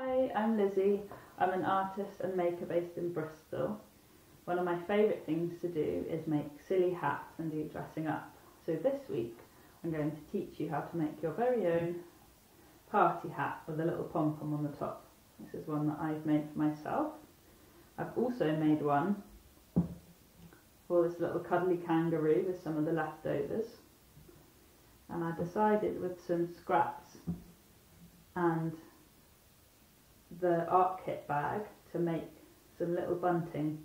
Hi, I'm Lizzie. I'm an artist and maker based in Bristol. One of my favourite things to do is make silly hats and do dressing up. So this week I'm going to teach you how to make your very own party hat with a little pom-pom on the top. This is one that I've made for myself. I've also made one for this little cuddly kangaroo with some of the leftovers. And I decided with some scraps and the art kit bag to make some little bunting.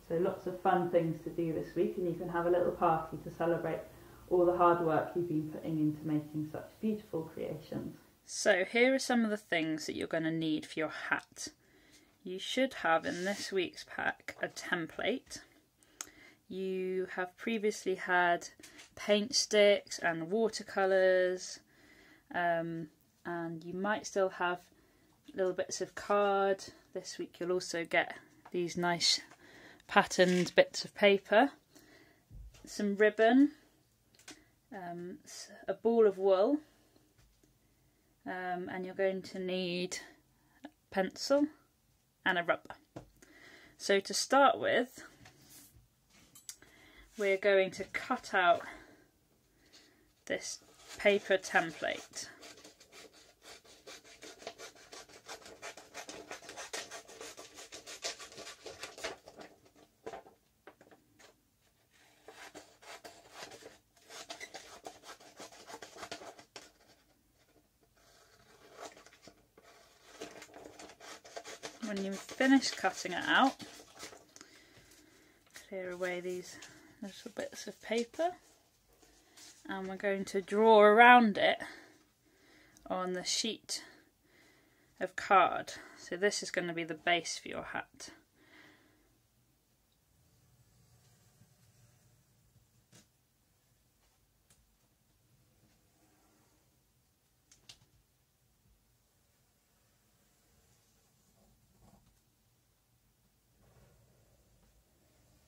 So lots of fun things to do this week, and you can have a little party to celebrate all the hard work you've been putting into making such beautiful creations. So here are some of the things that you're going to need for your hat. You should have in this week's pack a template. You have previously had paint sticks and watercolours, and you might still have little bits of card. This week you'll also get these nice patterned bits of paper, some ribbon, a ball of wool, and you're going to need a pencil and a rubber. So to start with, we're going to cut out this paper template. When you've finished cutting it out, clear away these little bits of paper, and we're going to draw around it on the sheet of card. So this is going to be the base for your hat.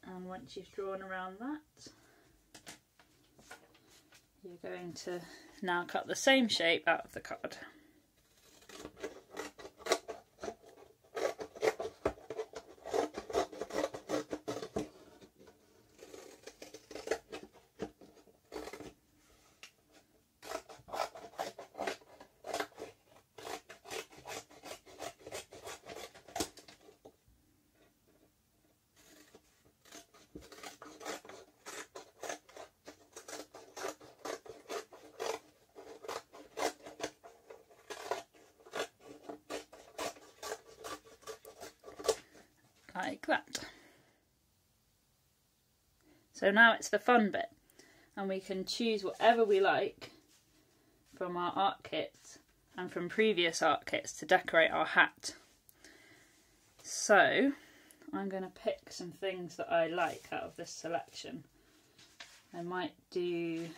And once you've drawn around that, you're going to now cut the same shape out of the card. Like that. So now it's the fun bit, and we can choose whatever we like from our art kits and from previous art kits to decorate our hat. So I'm going to pick some things that I like out of this selection. I might use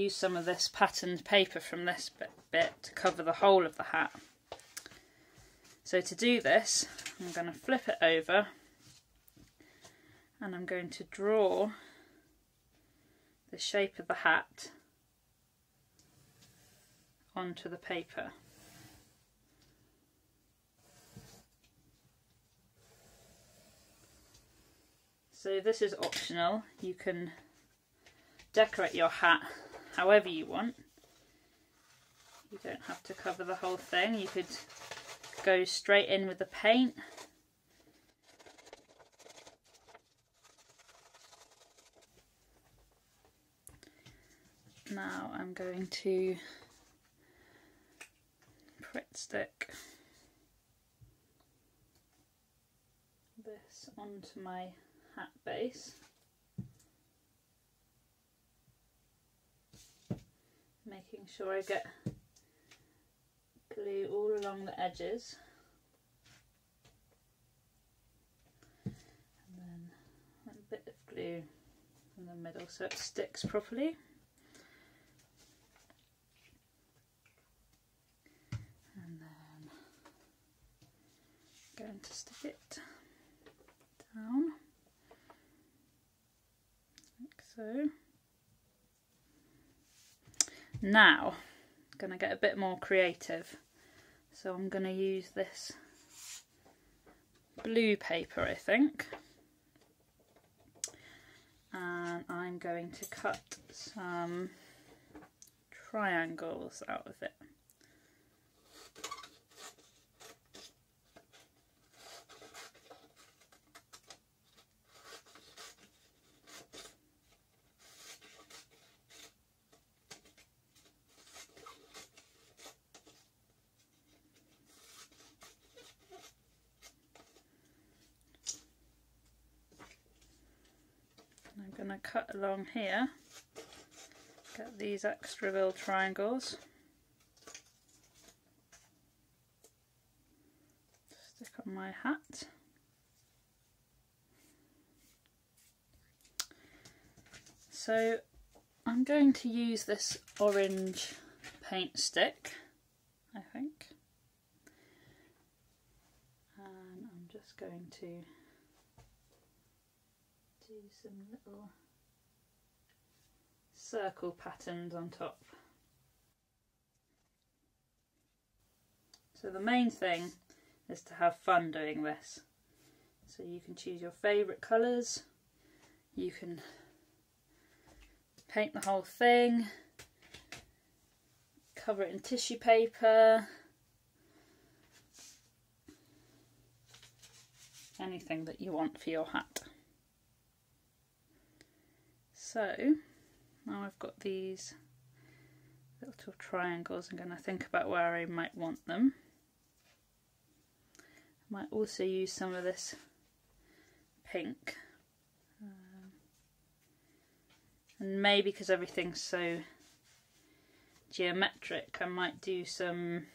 some of this patterned paper from this bit to cover the whole of the hat. So to do this, I'm going to flip it over and I'm going to draw the shape of the hat onto the paper. So this is optional. You can decorate your hat however you want. You don't have to cover the whole thing. You could go straight in with the paint. Now I'm going to Pritt stick this onto my hat base, making sure I get glue all along the edges, and then a bit of glue in the middle so it sticks properly. And then I'm going to stick it down like so. Now going to get a bit more creative. So I'm going to use this blue paper, I think. And I'm going to cut some triangles out of it. I'm going to cut along here, get these extra little triangles, stick on my hat. So I'm going to use this orange paint stick, I think, and I'm just going to do some little circle patterns on top. So the main thing is to have fun doing this. So you can choose your favourite colours, you can paint the whole thing, cover it in tissue paper, anything that you want for your hat. So now I've got these little triangles, I'm going to think about where I might want them. I might also use some of this pink, and maybe because everything's so geometric I might do some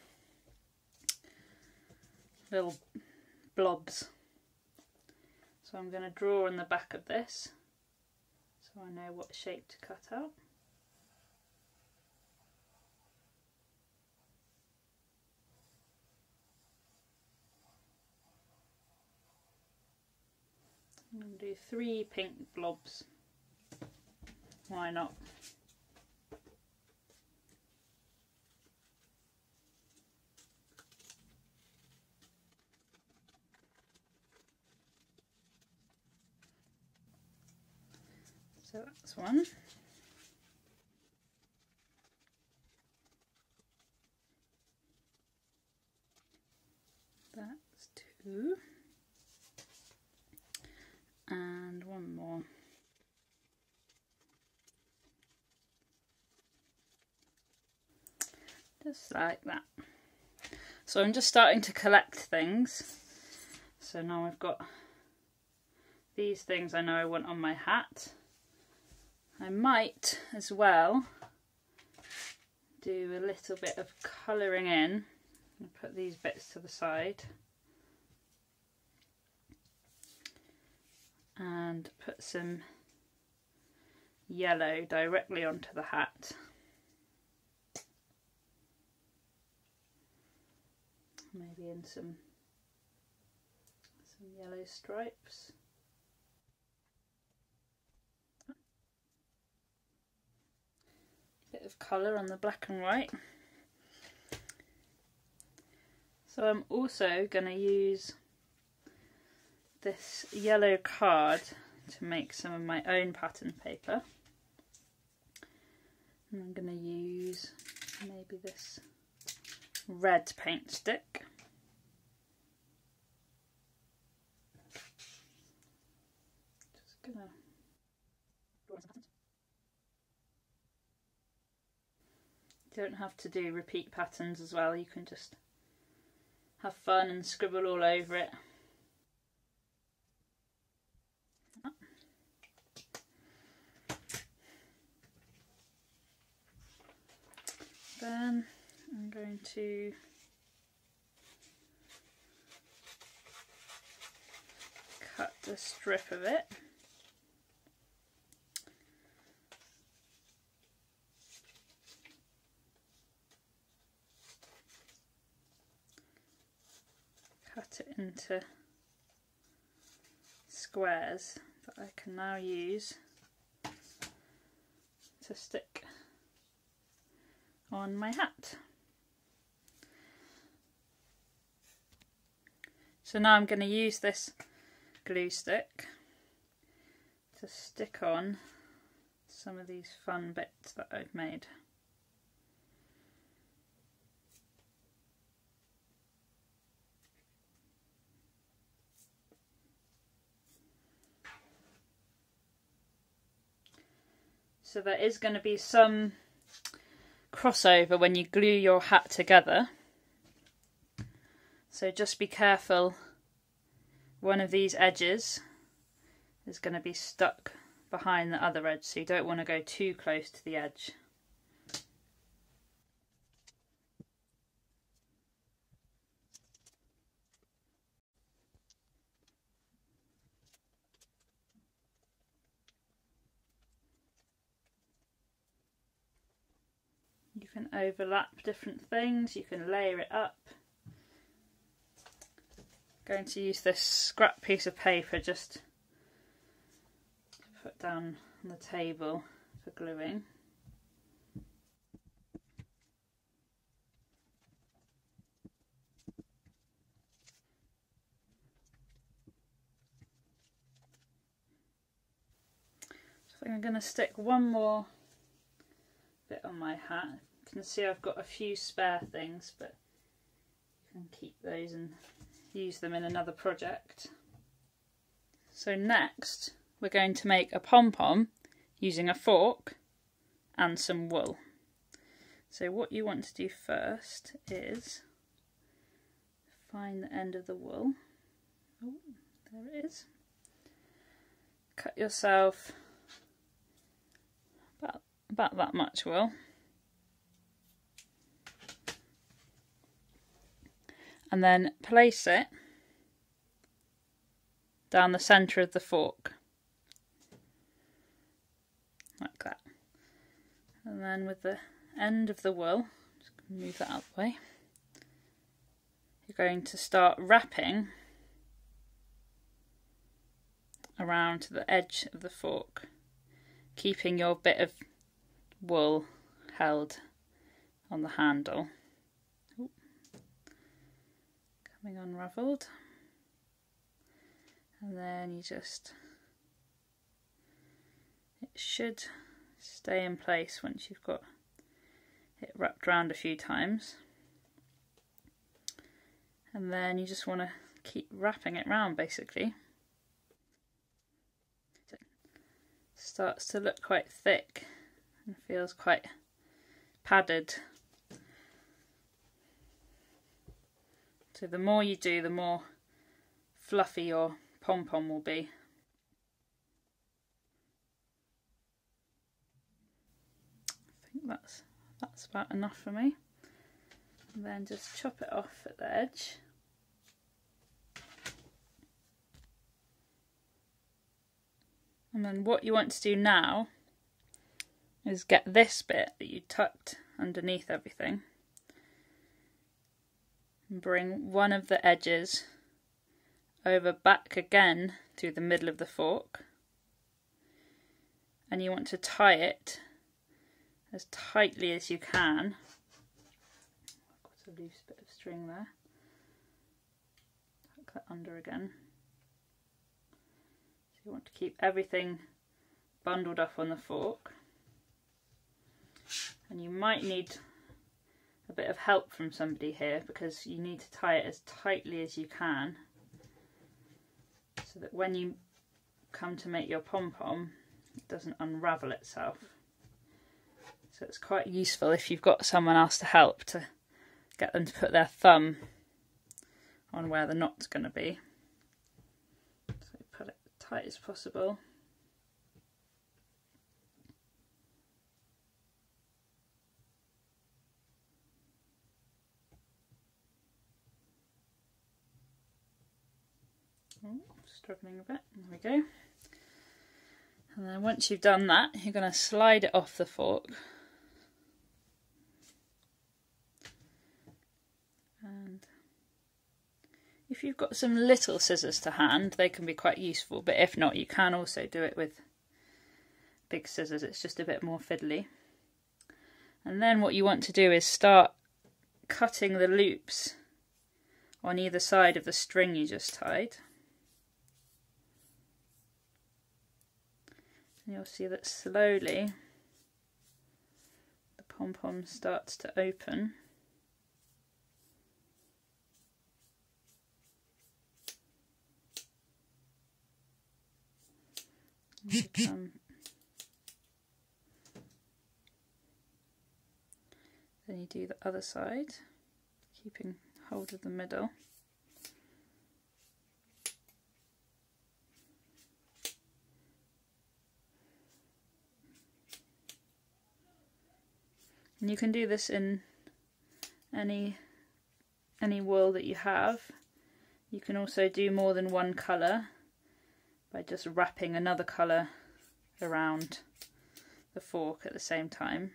little blobs. So I'm going to draw on the back of this so I know what shape to cut out. I'm going to do 3 pink blobs. Why not? So that's one. That's 2. And one more. Just like that. So I'm just starting to collect things. So now I've got these things I know I want on my hat. I might as well do a little bit of colouring in and put these bits to the side and put some yellow directly onto the hat. Maybe in some yellow stripes. Bit of colour on the black and white. So I'm also going to use this yellow card to make some of my own pattern paper. And I'm going to use maybe this red paint stick. Just going to draw some patterns. You don't have to do repeat patterns as well, you can just have fun and scribble all over it. Then I'm going to cut a strip of it. Cut it into squares that I can now use to stick on my hat. So now I'm going to use this glue stick to stick on some of these fun bits that I've made. So there is going to be some crossover when you glue your hat together. So just be careful, one of these edges is going to be stuck behind the other edge, so you don't want to go too close to the edge. You can overlap different things, you can layer it up. I'm going to use this scrap piece of paper just to put down on the table for gluing. So I'm going to stick one more bit on my hat. You can see I've got a few spare things, but you can keep those and use them in another project. So next we're going to make a pom-pom using a fork and some wool. So what you want to do first is find the end of the wool. Oh, there it is. Cut yourself about that much wool. And then place it down the centre of the fork, like that. And then with the end of the wool, just move that out of the way, you're going to start wrapping around to the edge of the fork, keeping your bit of wool held on the handle. Coming unravelled, and then you just, it should stay in place once you've got it wrapped around a few times, and then you just want to keep wrapping it round basically. So it starts to look quite thick and feels quite padded. So the more you do, the more fluffy your pom-pom will be. I think that's about enough for me. And then just chop it off at the edge. And then what you want to do now is get this bit that you tucked underneath everything, bring one of the edges over back again through the middle of the fork, and you want to tie it as tightly as you can. I've got a loose bit of string there. Tuck that under again. So you want to keep everything bundled up on the fork, and you might need a bit of help from somebody here, because you need to tie it as tightly as you can so that when you come to make your pom-pom it doesn't unravel itself. So it's quite useful if you've got someone else to help, to get them to put their thumb on where the knot's going to be. So put it as tight as possible. Oh, struggling a bit. There we go. And then once you've done that, you're going to slide it off the fork. And if you've got some little scissors to hand, they can be quite useful, but if not, you can also do it with big scissors. It's just a bit more fiddly. And then what you want to do is start cutting the loops on either side of the string you just tied. And you'll see that slowly the pom-pom starts to open. Then you do the other side, keeping hold of the middle. And you can do this in any wool that you have. You can also do more than one colour by just wrapping another colour around the fork at the same time.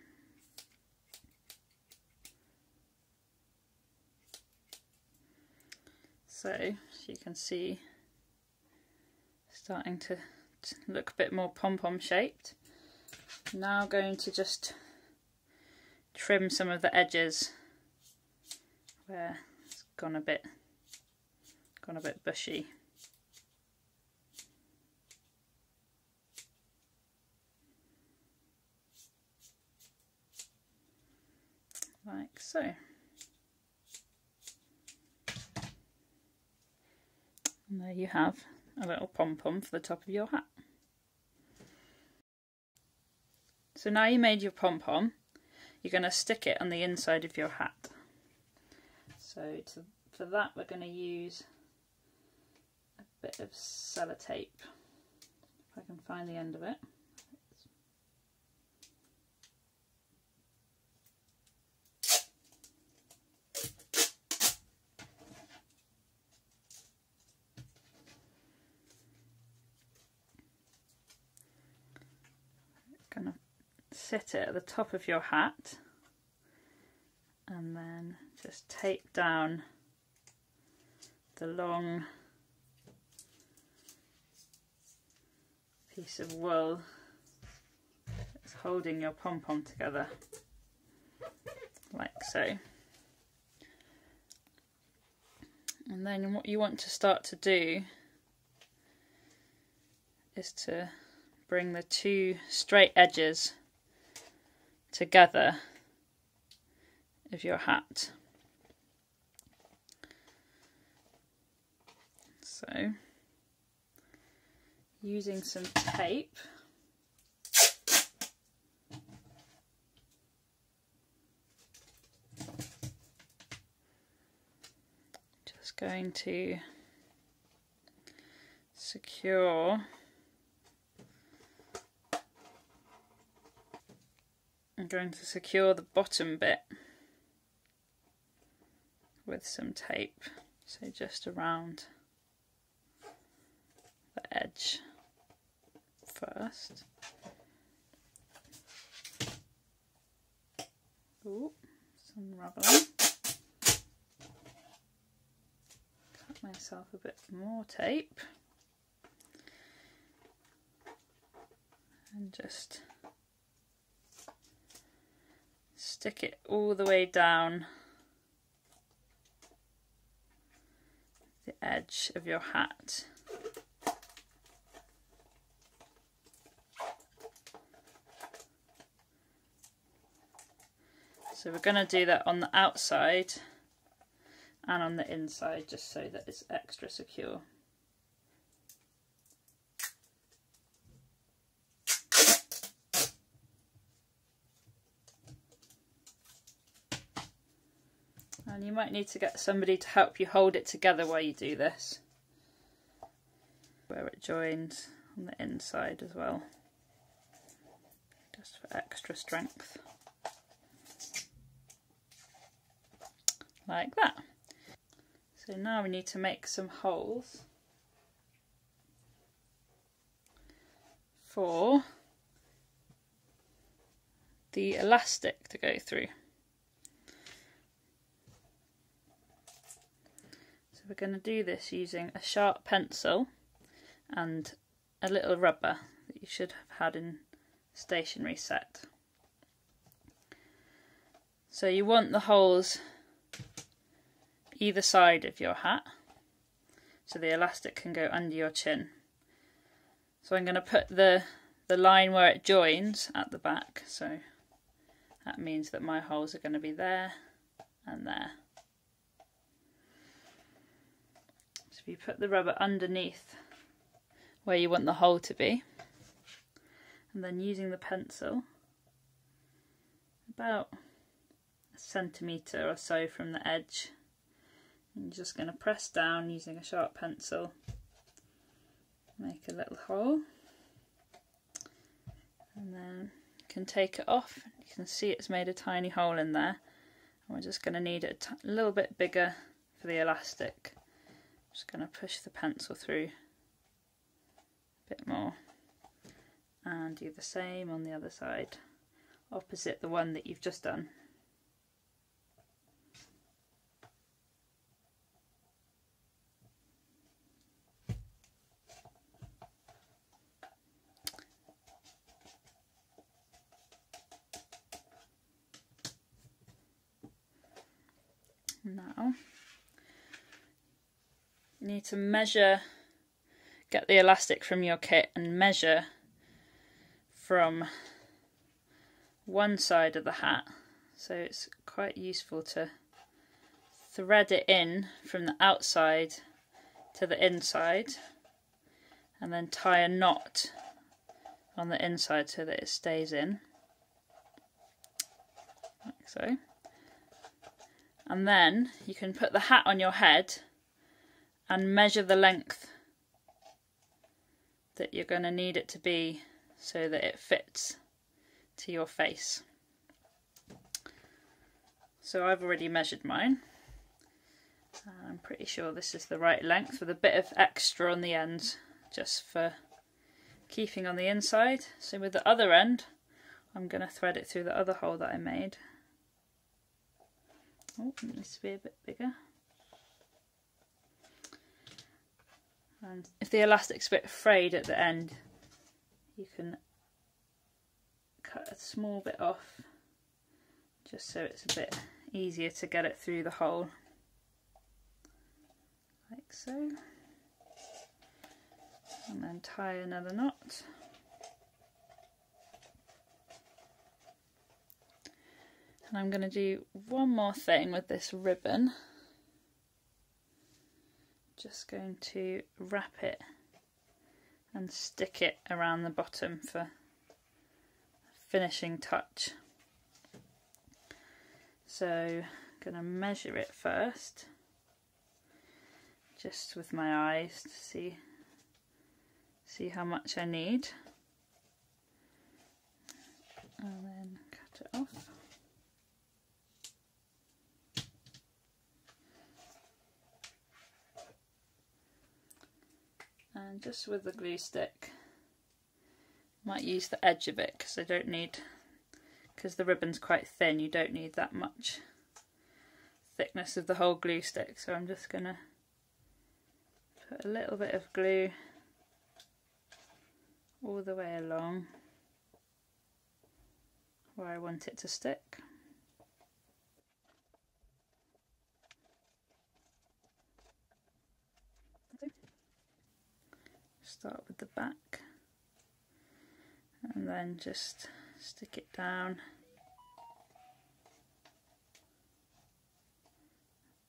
So, as you can see, starting to look a bit more pom-pom shaped. Now going to just trim some of the edges where it's gone a bit bushy. Like so. And there you have a little pom-pom for the top of your hat. So now you made your pom-pom, you're going to stick it on the inside of your hat. So for that we're going to use a bit of sellotape, if I can find the end of it. Going to sit it at the top of your hat and then just tape down the long piece of wool that's holding your pom-pom together, like so. And then what you want to start to do is to bring the two straight edges together of your hat. So, using some tape, just going to secure the bottom bit with some tape, so just around the edge first. Ooh, some rubbling. Cut myself a bit more tape and just stick it all the way down the edge of your hat. So we're going to do that on the outside and on the inside, just so that it's extra secure. And you might need to get somebody to help you hold it together while you do this, where it joins on the inside as well, just for extra strength, like that. So now we need to make some holes for the elastic to go through. We're going to do this using a sharp pencil and a little rubber that you should have had in stationery set. So you want the holes either side of your hat so the elastic can go under your chin. So I'm going to put the line where it joins at the back, so that means that my holes are going to be there and there. So if you put the rubber underneath where you want the hole to be, and then using the pencil about a centimetre or so from the edge, you're just going to press down using a sharp pencil, make a little hole, and then you can take it off. You can see it's made a tiny hole in there, and we're just going to need it a little bit bigger for the elastic. I'm just going to push the pencil through a bit more and do the same on the other side, opposite the one that you've just done. Now you need to measure, get the elastic from your kit and measure from one side of the hat, so it's quite useful to thread it in from the outside to the inside and then tie a knot on the inside so that it stays in, like so. And then you can put the hat on your head and measure the length that you're going to need it to be so that it fits to your face. So I've already measured mine. I'm pretty sure this is the right length with a bit of extra on the ends just for keeping on the inside. So with the other end, I'm going to thread it through the other hole that I made. Oh, it needs to be a bit bigger. And if the elastic's a bit frayed at the end, you can cut a small bit off just so it's a bit easier to get it through the hole, like so. And then tie another knot. And I'm going to do one more thing with this ribbon. Just going to wrap it and stick it around the bottom for a finishing touch. So I'm going to measure it first, just with my eyes to see how much I need, and then cut it off. And just with the glue stick, might use the edge of it because because the ribbon's quite thin, you don't need that much thickness of the whole glue stick. So I'm just going to put a little bit of glue all the way along where I want it to stick. Start with the back and then just stick it down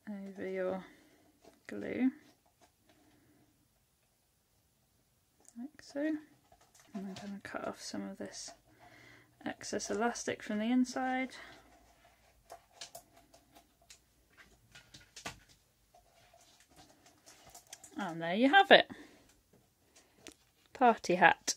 over your glue, like so. And I'm going to cut off some of this excess elastic from the inside. And there you have it. Party hat.